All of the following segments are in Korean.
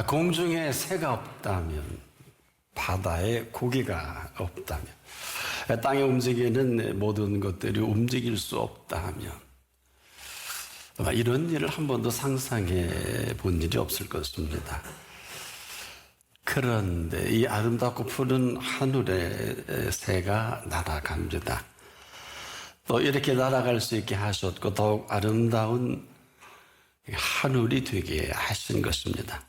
공중에 새가 없다면, 바다에 고기가 없다면, 땅에 움직이는 모든 것들이 움직일 수 없다면, 이런 일을 한 번도 상상해 본 일이 없을 것입니다. 그런데 이 아름답고 푸른 하늘에 새가 날아갑니다. 또 이렇게 날아갈 수 있게 하셨고 더욱 아름다운 하늘이 되게 하신 것입니다.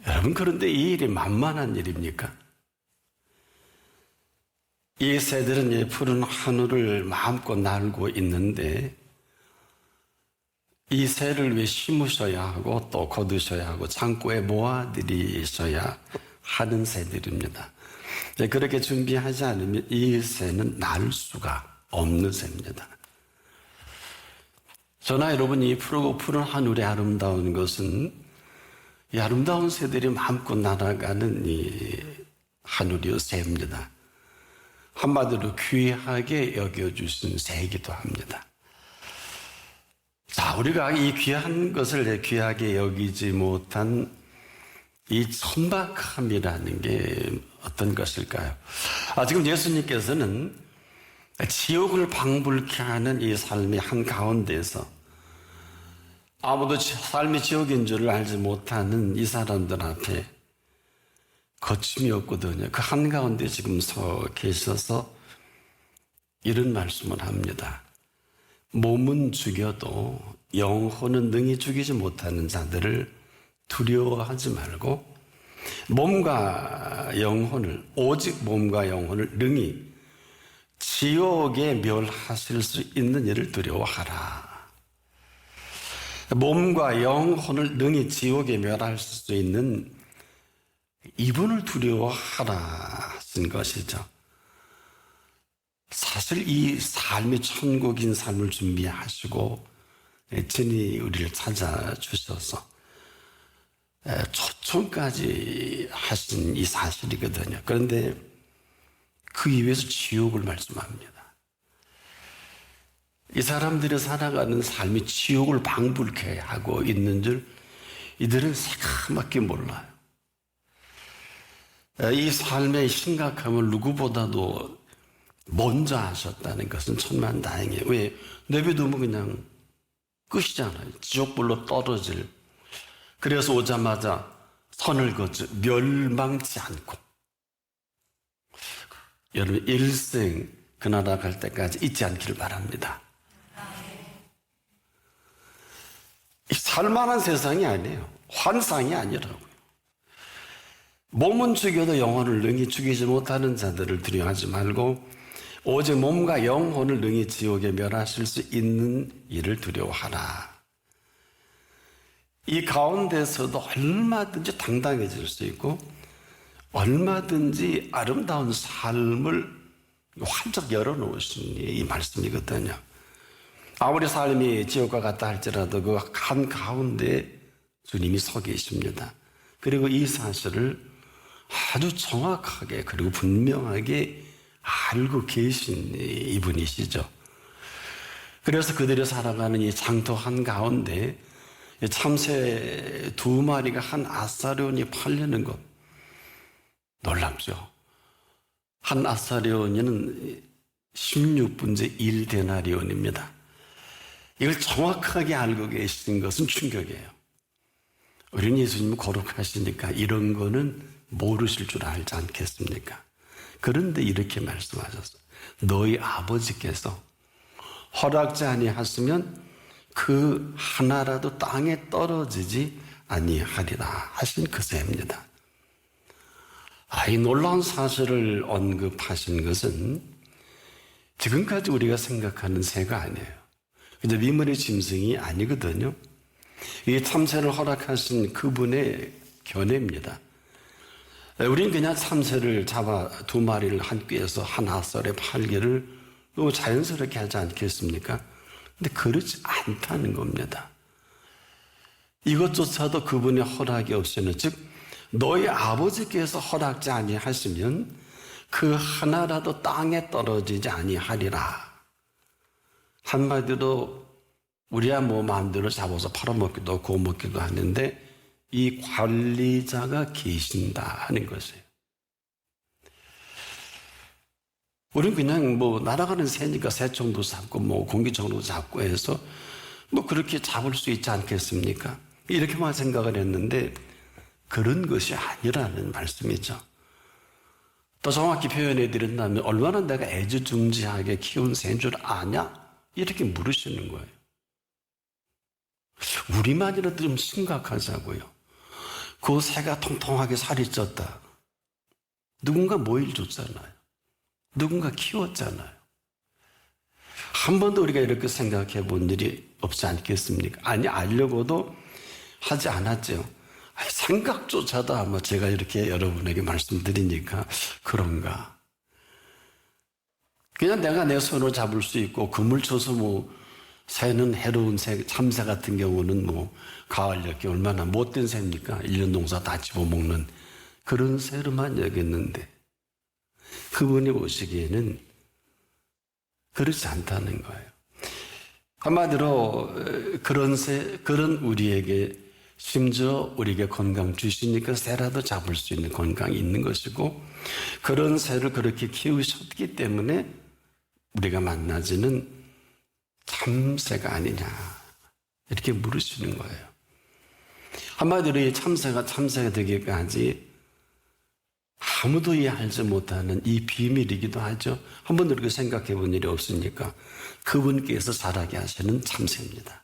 여러분, 그런데 이 일이 만만한 일입니까? 이 새들은 이 푸른 하늘을 마음껏 날고 있는데 이 새를 왜 심으셔야 하고 또 거두셔야 하고 창고에 모아들이셔야 하는 새들입니다. 그렇게 준비하지 않으면 이 새는 날 수가 없는 새입니다. 저나 여러분이 이 푸르고 푸른 하늘의 아름다운 것은 이 아름다운 새들이 마음껏 날아가는 이 하늘의 새입니다. 한마디로 귀하게 여겨주신 새이기도 합니다. 자, 우리가 이 귀한 것을 귀하게 여기지 못한 이 천박함이라는 게 어떤 것일까요? 지금 예수님께서는 지옥을 방불케 하는 이 삶의 한가운데서 아무도 삶이 지옥인 줄을 알지 못하는 이 사람들 앞에 거침이 없거든요. 그 한가운데 지금 서 계셔서 이런 말씀을 합니다. 몸은 죽여도 영혼은 능히 죽이지 못하는 자들을 두려워하지 말고 몸과 영혼을, 오직 몸과 영혼을 능히 지옥에 멸하실 수 있는 일을 두려워하라. 몸과 영혼을 능히 지옥에 멸할 수 있는 이분을 두려워하라 하신 것이죠. 사실 이 삶이 천국인 삶을 준비하시고 친히 우리를 찾아주셔서 초청까지 하신 이 사실이거든요. 그런데 그 이후에서 지옥을 말씀합니다. 이 사람들이 살아가는 삶이 지옥을 방불케 하고 있는 줄 이들은 새까맣게 몰라요. 이 삶의 심각함을 누구보다도 먼저 하셨다는 것은 천만다행이에요. 왜? 내비두면 그냥 끝이잖아요. 지옥불로 떨어질. 그래서 오자마자 선을 걷지 멸망치 않고 여러분 일생 그 나라 갈 때까지 잊지 않기를 바랍니다. 살만한 세상이 아니에요. 환상이 아니라고요. 몸은 죽여도 영혼을 능히 죽이지 못하는 자들을 두려워하지 말고 오직 몸과 영혼을 능히 지옥에 멸하실 수 있는 일을 두려워하라. 이 가운데서도 얼마든지 당당해질 수 있고 얼마든지 아름다운 삶을 활짝 열어놓으신 이 말씀이거든요. 아무리 삶이 지옥과 같다 할지라도 그 한가운데 주님이 서 계십니다. 그리고 이 사실을 아주 정확하게 그리고 분명하게 알고 계신 이분이시죠. 그래서 그들이 살아가는 이 장터 한가운데 참새 2마리가 한 아사리온이 팔리는 것 놀랍죠. 한 아사리온이는 16분의 1데나리온입니다. 이걸 정확하게 알고 계신 것은 충격이에요. 우리는 예수님은 거룩하시니까 이런 거는 모르실 줄 알지 않겠습니까? 그런데 이렇게 말씀하셨어요. 너희 아버지께서 허락지 아니하시면 그 하나라도 땅에 떨어지지 아니하리라 하신 그 셈입니다. 이 놀라운 사실을 언급하신 것은 지금까지 우리가 생각하는 새가 아니에요. 근데 미물의 짐승이 아니거든요. 이 참새를 허락하신 그분의 견해입니다. 우리는 그냥 참새를 잡아 2마리를 한 꾀에서 한 아설에 팔기를 너무 자연스럽게 하지 않겠습니까? 근데 그렇지 않다는 겁니다. 이것조차도 그분의 허락이 없이는, 즉 너희 아버지께서 허락지 아니하시면 그 하나라도 땅에 떨어지지 아니하리라. 한마디로 우리야 뭐 마음대로 잡아서 팔아먹기도 구워먹기도 하는데 이 관리자가 계신다는 것이에요. 우리는 그냥 뭐 날아가는 새니까 새총도 잡고 뭐 공기총도 잡고 해서 뭐 그렇게 잡을 수 있지 않겠습니까? 이렇게만 생각을 했는데 그런 것이 아니라는 말씀이죠. 더 정확히 표현해 드린다면 얼마나 내가 애지중지하게 키운 새인 줄 아냐? 이렇게 물으시는 거예요. 우리만이라도 좀 심각하자고요. 그 새가 통통하게 살이 쪘다. 누군가 모일 줬잖아요. 누군가 키웠잖아요. 한 번도 우리가 이렇게 생각해 본 일이 없지 않겠습니까? 아니, 알려고도 하지 않았죠. 생각조차도 아마 제가 이렇게 여러분에게 말씀드리니까 그런가. 그냥 내가 내 손으로 잡을 수 있고 그물 쳐서 뭐 새는 해로운 새, 참새 같은 경우는 뭐 가을 여기 얼마나 못된 새입니까? 1년 농사 다 집어먹는 그런 새로만 여겼는데 그분이 보시기에는 그렇지 않다는 거예요. 한마디로 그런 우리에게 심지어 우리에게 건강 주시니까 새라도 잡을 수 있는 건강이 있는 것이고 그런 새를 그렇게 키우셨기 때문에 우리가 만나지는 참새가 아니냐 이렇게 물으시는 거예요. 한마디로 이 참새가 되기까지 아무도 이해하지 못하는 이 비밀이기도 하죠. 한 번도 그렇게 생각해 본 일이 없으니까 그분께서 자라게 하시는 참새입니다.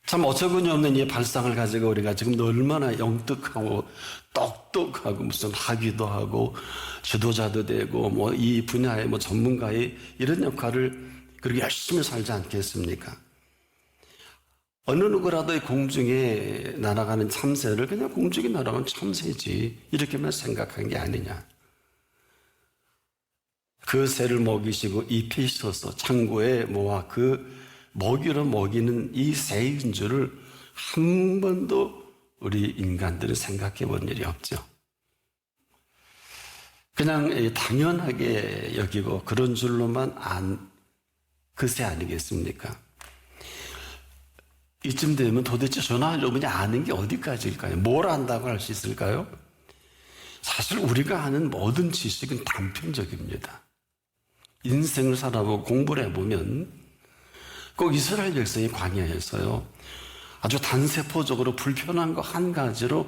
참 어처구니 없는 이 발상을 가지고 우리가 지금 얼마나 영특하고 똑똑하고 무슨 학위도 하고 지도자도 되고 뭐 이 분야의 뭐 전문가의 이런 역할을 그렇게 열심히 살지 않겠습니까? 어느 누구라도 이 공중에 날아가는 참새를 그냥 공중에 날아가는 참새지 이렇게만 생각한 게 아니냐. 그 새를 먹이시고 잎에 있어서 창고에 모아 그 먹이로 먹이는 이 새인 줄을 한 번도 우리 인간들은 생각해 본 일이 없죠. 그냥 당연하게 여기고 그런 줄로만 안 그 새 아니겠습니까? 이쯤 되면 도대체 저나 여러분이 아는 게 어디까지일까요? 뭘 안다고 할 수 있을까요? 사실 우리가 아는 모든 지식은 단편적입니다. 인생을 살아보고 공부를 해보면 꼭 이스라엘 백성이 광야에서요 아주 단세포적으로 불편한 거 한 가지로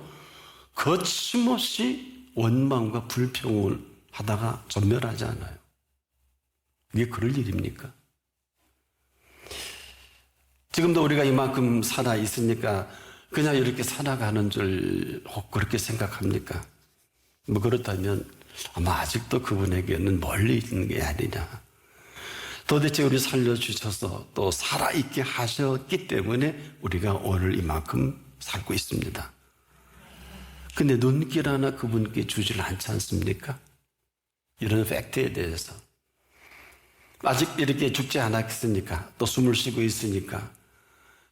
거침없이 원망과 불평을 하다가 전멸하지 않아요. 이게 그럴 일입니까? 지금도 우리가 이만큼 살아 있으니까 그냥 이렇게 살아가는 줄 혹 그렇게 생각합니까? 뭐 그렇다면 아마 아직도 그분에게는 멀리 있는 게 아니냐. 도대체 우리 살려주셔서 또 살아있게 하셨기 때문에 우리가 오늘 이만큼 살고 있습니다. 근데 눈길 하나 그분께 주질 않지 않습니까? 이런 팩트에 대해서. 아직 이렇게 죽지 않았으니까 또 숨을 쉬고 있으니까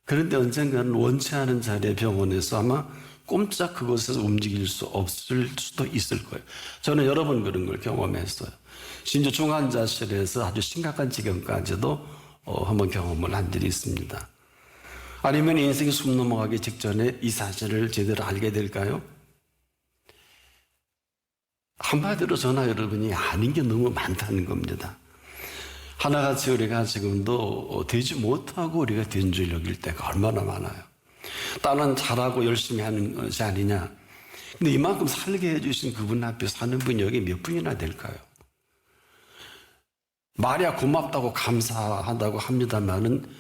그런데 언젠가는 원치 않은 자리에 병원에서 아마 꼼짝 그곳에서 움직일 수 없을 수도 있을 거예요. 저는 여러 번 그런 걸 경험했어요. 심지어 중환자실에서 아주 심각한 지경까지도 한번 경험을 한 일이 있습니다. 아니면 인생이 숨 넘어가기 직전에 이 사실을 제대로 알게 될까요? 한마디로 저나 여러분이 아는 게 너무 많다는 겁니다. 하나같이 우리가 지금도 되지 못하고 우리가 된 줄 여길 때가 얼마나 많아요. 딴은 잘하고 열심히 하는 것이 아니냐. 근데 이만큼 살게 해주신 그분 앞에 사는 분이 여기 몇 분이나 될까요? 말이야 고맙다고 감사하다고 합니다만은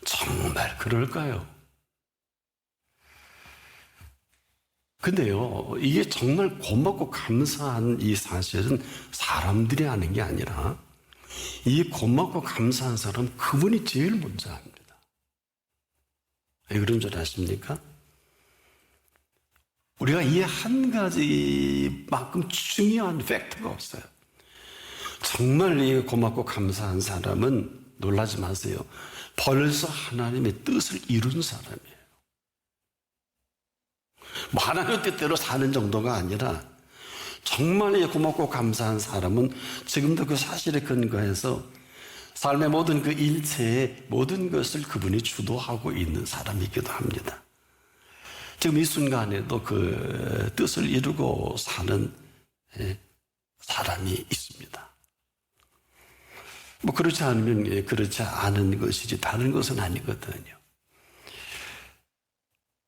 정말 그럴까요? 근데요, 이게 정말 고맙고 감사한 이 사실은 사람들이 하는 게 아니라 이 고맙고 감사한 사람 그분이 제일 먼저 합니다. 왜 그런 줄 아십니까? 우리가 이 한 가지만큼 중요한 팩트가 없어요. 정말 이 고맙고 감사한 사람은 놀라지 마세요. 벌써 하나님의 뜻을 이룬 사람이에요. 뭐 하나님의 뜻대로 사는 정도가 아니라 정말 이 고맙고 감사한 사람은 지금도 그 사실에 근거해서 삶의 모든 그 일체의 모든 것을 그분이 주도하고 있는 사람이기도 합니다. 지금 이 순간에도 그 뜻을 이루고 사는 사람이 있습니다. 뭐 그렇지 않으면 그렇지 않은 것이지 다른 것은 아니거든요.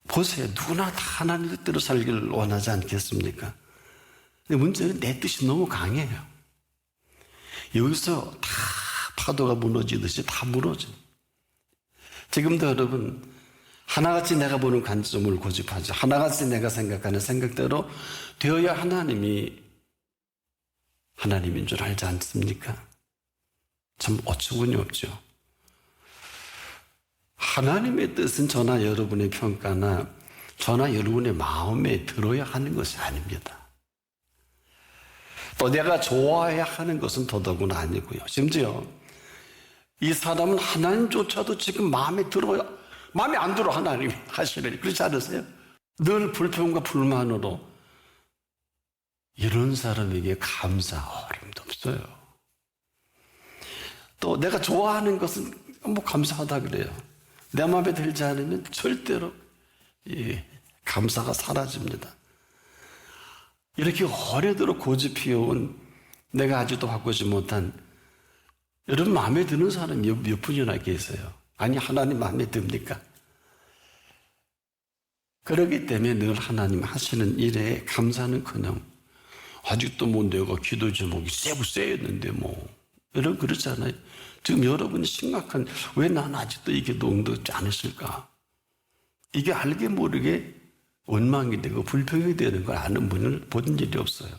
보세요. 누구나 다 하나님 뜻대로 살기를 원하지 않겠습니까? 근데 문제는 내 뜻이 너무 강해요. 여기서 다 파도가 무너지듯이 다 무너져. 지금도 여러분 하나같이 내가 보는 관점을 고집하죠. 하나같이 내가 생각하는 생각대로 되어야 하나님인 줄 알지 않습니까? 참 어처구니 없죠. 하나님의 뜻은 저나 여러분의 평가나 저나 여러분의 마음에 들어야 하는 것이 아닙니다. 또 내가 좋아해야 하는 것은 더더구나 아니고요. 심지어 이 사람은 하나님조차도 지금 마음에 안 들어 하나님이 하시려니. 그렇지 않으세요? 늘 불평과 불만으로 이런 사람에게 감사할 힘도 없어요. 또 내가 좋아하는 것은 뭐 감사하다 그래요. 내 마음에 들지 않으면 절대로 감사가 사라집니다. 이렇게 오래도록 고집해온 내가 아직도 바꾸지 못한 여러분 마음에 드는 사람이 몇 분이나 계세요? 아니 하나님 마음에 듭니까? 그렇기 때문에 늘 하나님 하시는 일에 감사는커녕 아직도 뭐 내가 기도 제목이 세였는데 뭐 여러분 그렇잖아요. 지금 여러분이 심각한 왜 난 아직도 이 기도 응답지 않았을까? 이게 알게 모르게 원망이 되고 불평이 되는 걸 아는 분을 본 일이 없어요.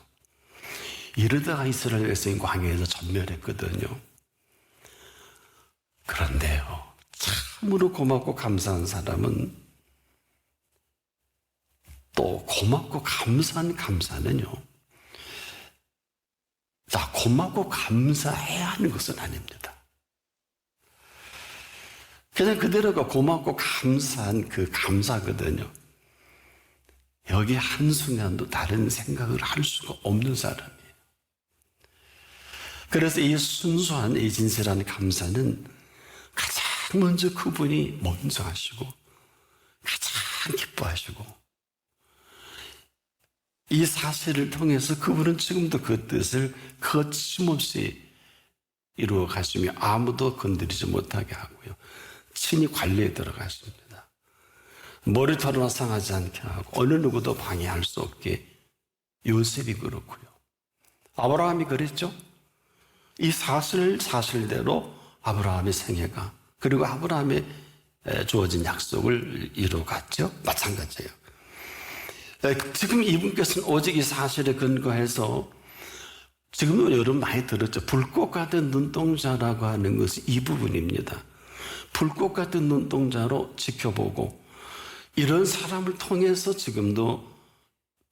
이러다가 이스라엘 백성이 광야에서 전멸했거든요. 그런데요, 참으로 고맙고 감사한 사람은 또 고맙고 감사한 감사는요, 자, 고맙고 감사해야 하는 것은 아닙니다. 그냥 그대로가 고맙고 감사한 그 감사거든요. 여기 한순간도 다른 생각을 할 수가 없는 사람이에요. 그래서 이 순수한 이 진실한 감사는 가장 먼저 그분이 먼저 하시고 가장 기뻐하시고 이 사실을 통해서 그분은 지금도 그 뜻을 거침없이 이루어 가시며 아무도 건드리지 못하게 하고요. 친히 관리에 들어가십니다. 머리털이나 상하지 않게 하고 어느 누구도 방해할 수 없게 요셉이 그렇고요. 아브라함이 그랬죠. 이 사실대로 아브라함의 생애가 그리고 아브라함의 주어진 약속을 이루어갔죠. 마찬가지예요. 지금 이분께서는 오직 이 사실에 근거해서 지금도 여러분 많이 들었죠. 불꽃 같은 눈동자라고 하는 것이 이 부분입니다. 불꽃 같은 눈동자로 지켜보고 이런 사람을 통해서 지금도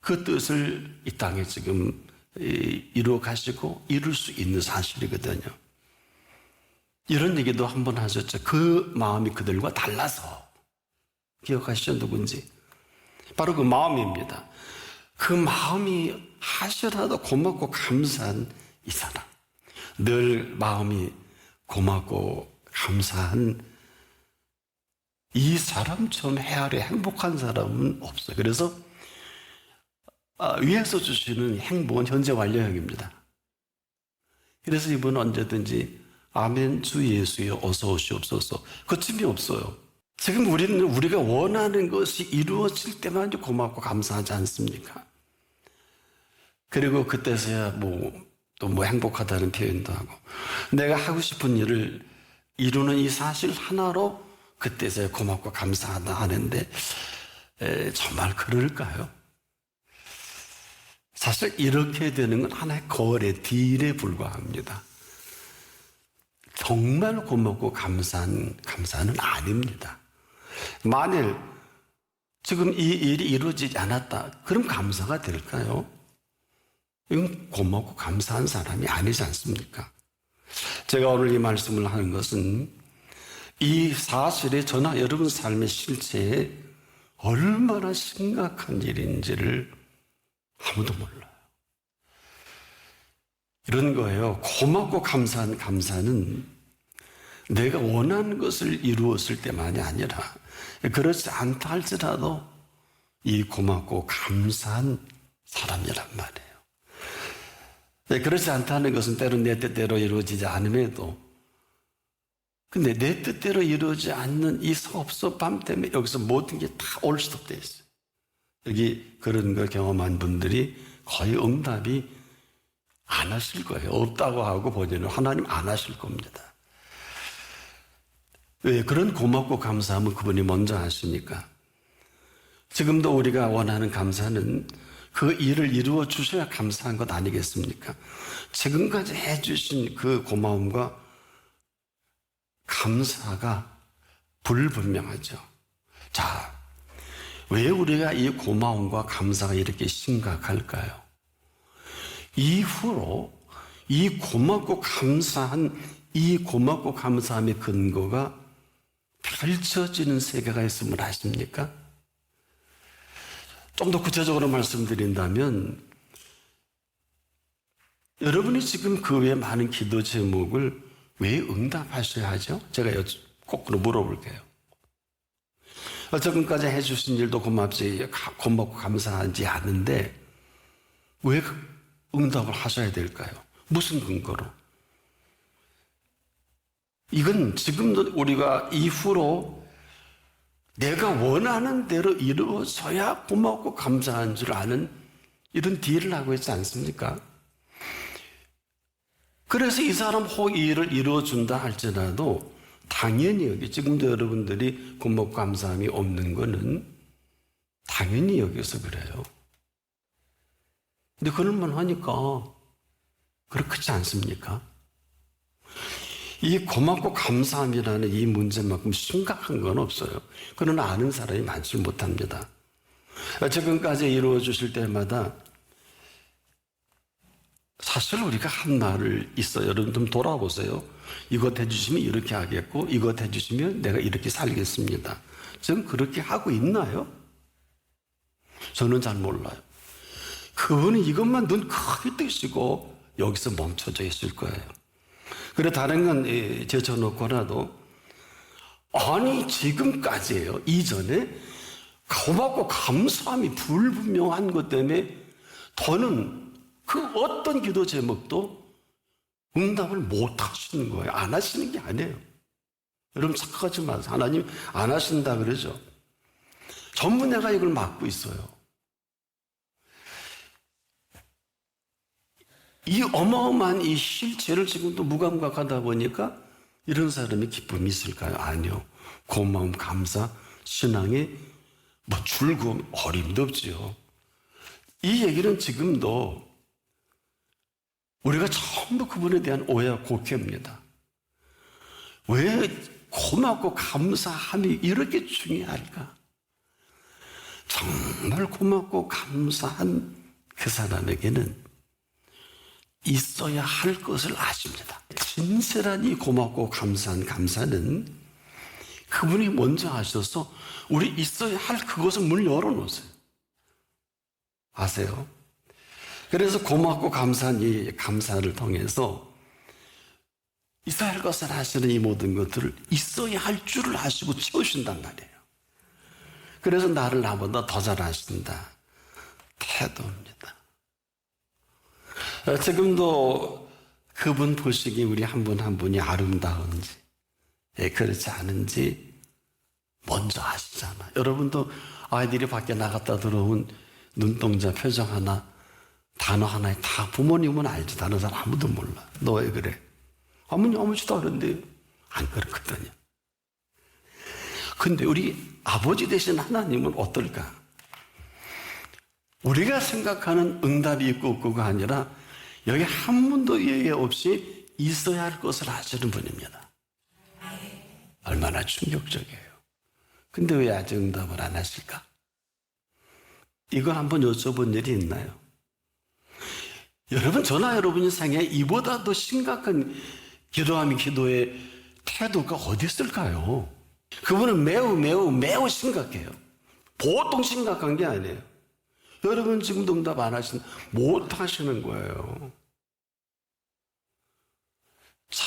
그 뜻을 이 땅에 지금 이루어 가시고 이룰 수 있는 사실이거든요. 이런 얘기도 한번 하셨죠. 그 마음이 그들과 달라서. 기억하시죠? 누군지. 바로 그 마음입니다. 그 마음이 하시라도 고맙고 감사한 이 사람. 늘 마음이 고맙고 감사한 이 사람처럼 헤아려 행복한 사람은 없어요. 그래서 위에서 주시는 행복은 현재 완료형입니다. 그래서 이분은 언제든지 아멘 주 예수여 어서 오시옵소서 거침이 없어요. 지금 우리가 원하는 것이 이루어질 때만 고맙고 감사하지 않습니까? 그리고 그때서야 또 행복하다는 표현도 하고 내가 하고 싶은 일을 이루는 이 사실 하나로 그때서야 고맙고 감사하다 하는데 정말 그럴까요? 사실 이렇게 되는 건 하나의 거래, 딜에 불과합니다. 정말 고맙고 감사는 아닙니다. 만일 지금 이 일이 이루어지지 않았다, 그럼 감사가 될까요? 이건 고맙고 감사한 사람이 아니지 않습니까? 제가 오늘 이 말씀을 하는 것은 이 사실이 저나 여러분 삶의 실체에 얼마나 심각한 일인지를 아무도 몰라요. 이런 거예요. 고맙고 감사한 감사는 내가 원하는 것을 이루었을 때만이 아니라 그렇지 않다 할지라도 이 고맙고 감사한 사람이란 말이에요. 네, 그렇지 않다는 것은 때론 내 뜻대로 이루어지지 않음에도, 근데 내 뜻대로 이루어지지 않는 이 섭섭함 때문에 여기서 모든 게 다 올 수도 돼 있어요. 여기 그런 걸 경험한 분들이 거의 응답이 안 하실 거예요. 없다고 하고 보니는 하나님 안 하실 겁니다. 왜? 그런 고맙고 감사함은 그분이 먼저 하시니까. 지금도 우리가 원하는 감사는 그 일을 이루어 주셔야 감사한 것 아니겠습니까? 지금까지 해주신 그 고마움과 감사가 불분명하죠. 자, 왜 우리가 이 고마움과 감사가 이렇게 심각할까요? 이후로 이 고맙고 감사함의 근거가 펼쳐지는 세계가 있음을 아십니까? 좀 더 구체적으로 말씀드린다면, 여러분이 지금 그 외에 많은 기도 제목을 왜 응답하셔야 하죠? 제가 거꾸로 물어볼게요. 지금까지 해주신 일도 고맙고 감사하지 않은데 왜 응답을 하셔야 될까요? 무슨 근거로? 이건 지금도 우리가 이후로 내가 원하는 대로 이루어져야 고맙고 감사한 줄 아는 이런 딜을 하고 있지 않습니까? 그래서 이 사람 혹 이 일을 이루어준다 할지라도 당연히 여기 지금도 여러분들이 고맙고 감사함이 없는 거는 당연히 여기서 그래요. 근데 그럴만 하니까 그렇지 않습니까? 이 고맙고 감사함이라는 이 문제만큼 심각한 건 없어요. 그러나 아는 사람이 많지 못합니다. 지금까지 이루어 주실 때마다 사실 우리가 한 말을 있어요. 여러분 좀 돌아보세요. 이것 해주시면 이렇게 하겠고 이것 해주시면 내가 이렇게 살겠습니다. 지금 그렇게 하고 있나요? 저는 잘 몰라요. 그분은 이것만 눈 크게 뜨시고 여기서 멈춰져 있을 거예요. 그래 다른 건 제쳐놓고라도 아니 지금까지예요. 이전에 고맙고 감사함이 불분명한 것 때문에 더는 그 어떤 기도 제목도 응답을 못 하시는 거예요. 안 하시는 게 아니에요. 여러분 착각하지 마세요. 하나님 안 하신다 그러죠. 전부 내가 이걸 맡고 있어요. 이 어마어마한 이 실체를 지금도 무감각하다 보니까 이런 사람이 기쁨이 있을까요? 아니요. 고마움, 감사, 신앙에 즐거움, 어림도 없지요. 이 얘기는 지금도 우리가 전부 그분에 대한 오해와 곡해입니다. 왜 고맙고 감사함이 이렇게 중요할까? 정말 고맙고 감사한 그 사람에게는 있어야 할 것을 아십니다. 진실한 이 고맙고 감사한 감사는 그분이 먼저 하셔서 우리 있어야 할 그것을 문 열어놓으세요. 아세요? 그래서 고맙고 감사한 이 감사를 통해서 있어야 할 것을 하시는 이 모든 것들을 있어야 할 줄을 아시고 채우신단 말이에요. 그래서 나를 나보다 더 잘하신다. 태도입니다. 지금도 그분 보시기에 우리 한 분 한 분이 아름다운지 그렇지 않은지 먼저 아시잖아. 여러분도 아이들이 밖에 나갔다 들어오면 눈동자 표정 하나 단어 하나에 다 부모님은 알지 다른 사람 아무도 몰라. 너 왜 그래? 어머니 아무지도 않은데 안 그렇거든요. 근데 우리 아버지 되신 하나님은 어떨까? 우리가 생각하는 응답이 있고 없고가 아니라 여기 한 분도 예외 없이 있어야 할 것을 하시는 분입니다. 얼마나 충격적이에요. 근데 왜 아직 응답을 안 하실까? 이걸 한번 여쭤본 일이 있나요? 여러분, 저나 여러분이 생에 이보다 더 심각한 기도의 태도가 어디 있을까요? 그분은 매우 심각해요. 보통 심각한 게 아니에요. 여러분 지금도 응답 안 못 하시는 거예요. 자,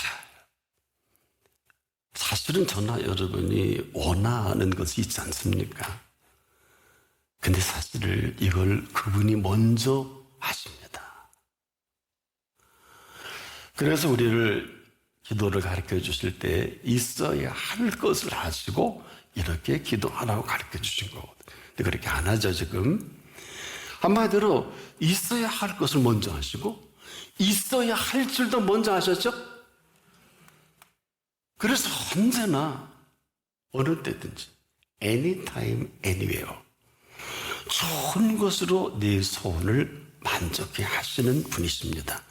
사실은 저나 여러분이 원하는 것이 있지 않습니까? 근데 사실 이걸 그분이 먼저 하십니다. 그래서 우리를 기도를 가르쳐 주실 때 있어야 할 것을 하시고 이렇게 기도하라고 가르쳐 주신 거거든요. 근데 그렇게 안 하죠, 지금. 한마디로 있어야 할 것을 먼저 하시고 있어야 할 줄도 먼저 하셨죠? 그래서 언제나 어느 때든지 anytime, anywhere 좋은 것으로 내 소원을 만족해 하시는 분이십니다.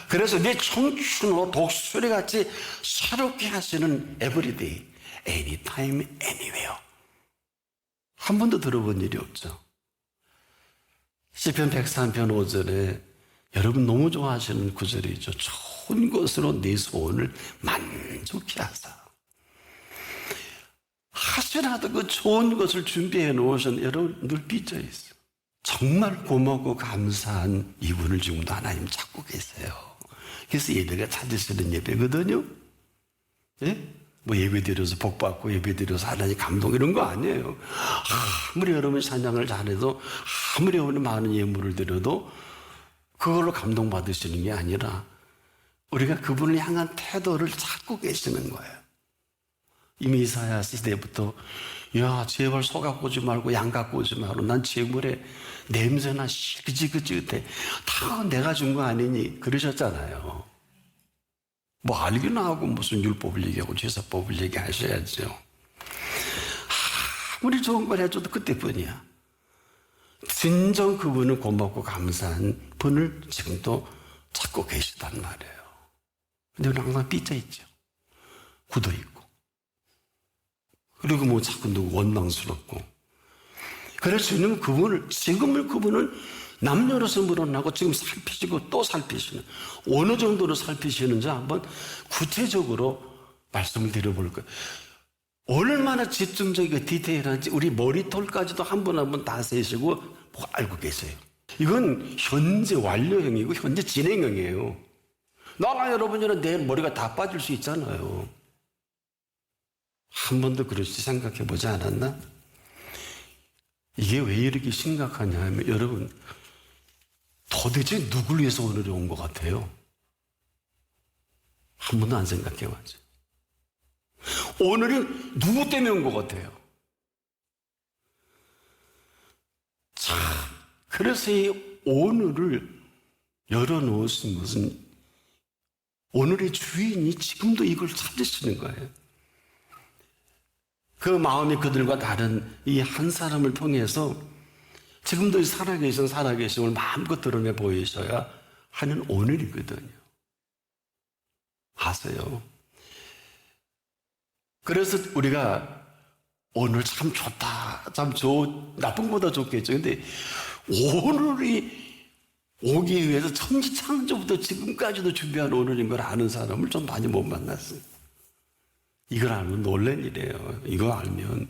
그래서 내 청춘으로 독수리같이 새롭게 하시는 everyday, anytime, anywhere. 한 번도 들어본 일이 없죠. 시편 103편 5절에 여러분 너무 좋아하시는 구절이죠. 좋은 것으로 내 소원을 만족해 하사. 하시라도 그 좋은 것을 준비해 놓으신 여러분 늘 빚져 있어요. 정말 고맙고 감사한 이분을 지금도 하나님 찾고 계세요. 그래서 예배가 찾으시는 예배거든요. 예? 뭐 예배 드려서 복 받고 예배 드려서 하나님 감동 이런 거 아니에요. 아무리 여러분 찬양을 잘해도 아무리 여러분 많은 예물을 드려도 그걸로 감동 받으시는 게 아니라 우리가 그분을 향한 태도를 찾고 계시는 거예요. 이미 이사야 시대부터 야 제발 소 갖고 오지 말고 양 갖고 오지 말고 난 재물에 냄새나 그지그지긋해 다 내가 준 거 아니니 그러셨잖아요. 뭐 알기나 하고 무슨 율법을 얘기하고 제사법을 얘기하셔야죠. 아무리 좋은 걸 해줘도 그때뿐이야. 진정 그분은 고맙고 감사한 분을 지금도 찾고 계시단 말이에요. 근데 우리는 항상 삐져있죠. 굳어있고. 그리고 뭐 자꾸 누구 원망스럽고. 그래서 주님은 지금을 그분을 남녀로서 물어나고 지금 살피시고 또 살피시는, 어느 정도로 살피시는지 한번 구체적으로 말씀을 드려볼 거예요. 얼마나 집중적이고 디테일한지 우리 머리털까지도 한 번 한 번 다 세시고 알고 계세요. 이건 현재 완료형이고 현재 진행형이에요. 나나 여러분들은 내일 머리가 다 빠질 수 있잖아요. 한 번도 그렇게 생각해 보지 않았나? 이게 왜 이렇게 심각하냐 하면 여러분 도대체 누굴 위해서 오늘이 온 것 같아요? 한 번도 안 생각해 봤죠. 오늘은 누구 때문에 온 것 같아요? 자, 그래서 이 오늘을 열어놓으신 것은 오늘의 주인이 지금도 이걸 찾으시는 거예요. 그 마음이 그들과 다른 이 한 사람을 통해서 지금도 살아계심을 마음껏 드러내 보이셔야 하는 오늘이거든요. 아세요? 그래서 우리가 오늘 참 좋다, 나쁜 것보다 좋겠죠. 근데 오늘이 오기 위해서 천지창조부터 지금까지도 준비한 오늘인 걸 아는 사람을 좀 많이 못 만났어요. 이걸 알면 놀란 일이에요. 이거 알면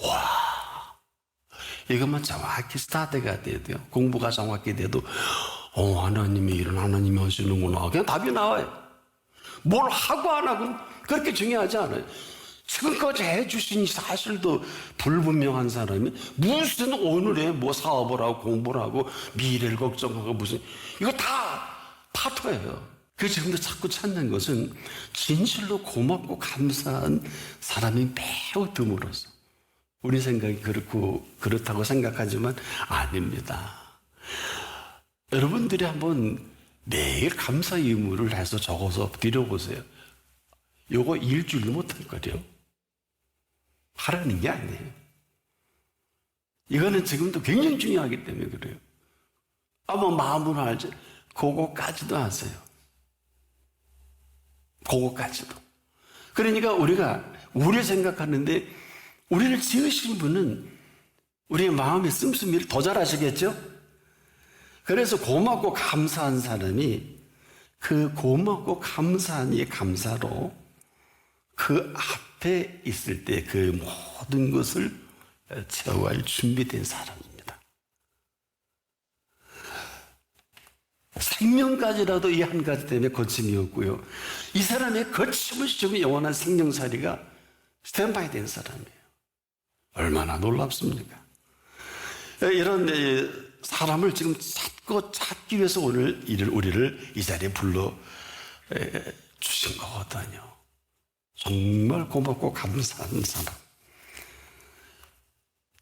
와, 이것만 정확히 스타트가 돼야 돼요. 공부가 정확히 돼도 하나님이 이런 하나님이 하시는구나. 그냥 답이 나와요. 뭘 하고 안 하고 그렇게 중요하지 않아요. 지금까지 해주신 사실도 불분명한 사람이 무슨 오늘에 뭐 사업을 하고 공부를 하고 미래를 걱정하고 무슨 이거 다 파토예요. 그 지금도 자꾸 찾는 것은 진실로 고맙고 감사한 사람이 매우 드물어서 우리 생각이 그렇다고 생각하지만 아닙니다. 여러분들이 한번 매일 감사 의무를 해서 적어서 드려보세요. 요거 일주일 못할 거래요. 하라는 게 아니에요. 이거는 지금도 굉장히 중요하기 때문에 그래요. 아마 마음으로 알지. 그거까지도 하세요. 그거까지도. 그러니까 우리 생각하는데 우리를 지으신 분은 우리의 마음의 씀씀이를 더 잘 아시겠죠? 그래서 고맙고 감사한 사람이 그 고맙고 감사한 이 감사로 그 앞에 있을 때 그 모든 것을 채워갈 준비된 사람입니다. 생명까지라도 이 한 가지 때문에 거침이 없고요. 이 사람의 거침없이 지금 영원한 생명살이가 스탠바이 된 사람이에요. 얼마나 놀랍습니까? 이런 사람을 지금 찾기 위해서 오늘 우리를 이 자리에 불러 주신 거거든요. 정말 고맙고 감사한 사람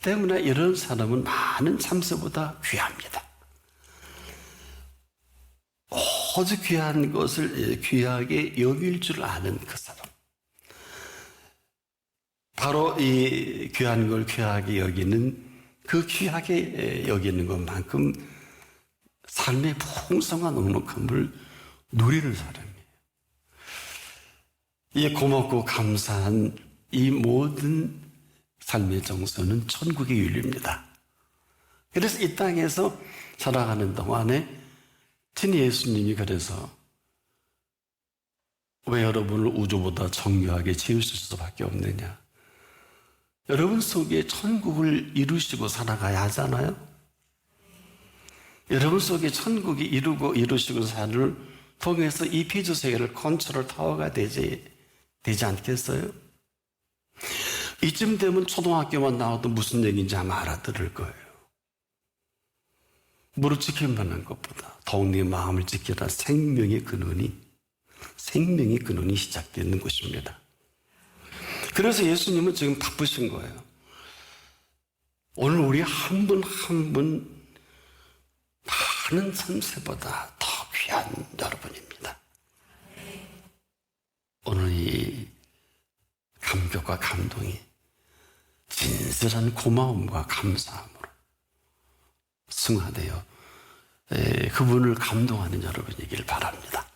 때문에 이런 사람은 많은 참새보다 귀합니다. 오직 귀한 것을 귀하게 여길 줄 아는 그 사람, 바로 이 귀한 걸 귀하게 여기는, 그 귀하게 여기는 것만큼 삶의 풍성한 넉넉함을 누리는 사람이에요. 이 고맙고 감사한 이 모든 삶의 정서는 천국의 윤리입니다. 그래서 이 땅에서 살아가는 동안에 진 예수님이 그래서 왜 여러분을 우주보다 정교하게 지으실 수밖에 없느냐? 여러분 속에 천국을 이루시고 살아가야 하잖아요. 여러분 속에 천국이 이루시고 사는 통해서 이 피조 세계를 컨트롤 타워가 되지 않겠어요? 이쯤 되면 초등학교만 나와도 무슨 얘기인지 아마 알아들을 거예요. 무릎 지킬 만한 것보다 더욱 네 마음을 지키라. 생명의 근원이 시작되는 것입니다. 그래서 예수님은 지금 바쁘신 거예요. 오늘 우리 한 분 한 분 많은 참새보다 더 귀한 여러분입니다. 오늘 이 감격과 감동이 진실한 고마움과 감사함으로 승화되어 그분을 감동하는 여러분이길 바랍니다.